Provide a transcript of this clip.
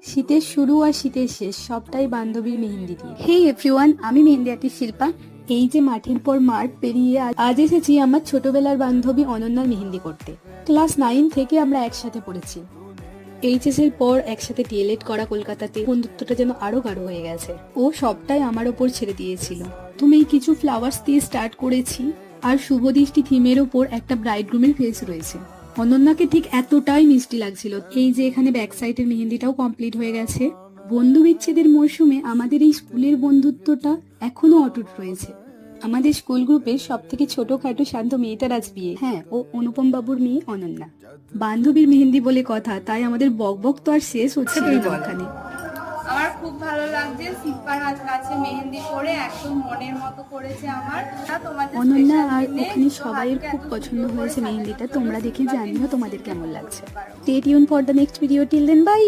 শীতের শুরু আর শীতের শেষ সবটাই বান্ধবীর মেহেন্দি দিয়ে। হেই এভরিওয়ান, আমি মেহেন্দি আর্টিস্ট শিল্পা। এই যে মাঠের পর মাঠ পেরিয়ে আজ এসেছি আমার ছোটবেলার বান্ধবী অনন্যার মেহেন্দি করতে। ক্লাস 9 থেকে আমরা একসাথে পড়েছি। এইচএস এর পর একসাথে ডিএলএড করা কলকাতাতে, বন্ধুত্বটা যেন আরো গাঢ় হয়ে গেছে। ও সবটাই আমার ওপর ছেড়ে দিয়েছিল। তুমি কিছু ফ্লাওয়ার্স দিয়ে স্টার্ট করেছি, আর শুভদৃষ্টি থিমের ওপর একটা ব্রাইডগ্রুমের ফেস রয়েছে। অনন্যাকে ঠিক এতটাই মিষ্টি লাগছিল। এই যে এখানে ব্যাক সাইডের মেহেন্দিটাও কমপ্লিট হয়ে গেছে। বন্ধু বিচ্ছেদের মরশুমে আমাদের এই স্কুলের বন্ধুত্বটা এখনো অটুট রয়েছে। আমাদের স্কুল গ্রুপের সব থেকে ছোটখাটো শান্ত মেয়েটার আজ বিয়ে। হ্যাঁ, ও অনুপম বাবুর মেয়ে অনন্যা। বান্ধবীর মেহেন্দি বলে কথা, তাই আমাদের বকবক তো আর শেষ হচ্ছে না ওখানে। আমার খুব ভালো লাগছে শিল্পার হাত কাছে মেহেন্দি করে একদম মনের মতো করেছে আমার। তোমাদের অনন্যা special আর দিনে ওখানে সবাইয়ের হাতকে খুব এত পছন্দ সুন্দর করে হয়েছে সাজাতে মেহেন্দিটা। পারো, তোমরা দেখে শিল্পাকে জানিও তোমাদের কেমন লাগছে। করতে পারো। Stay tune for the next video. Till then by.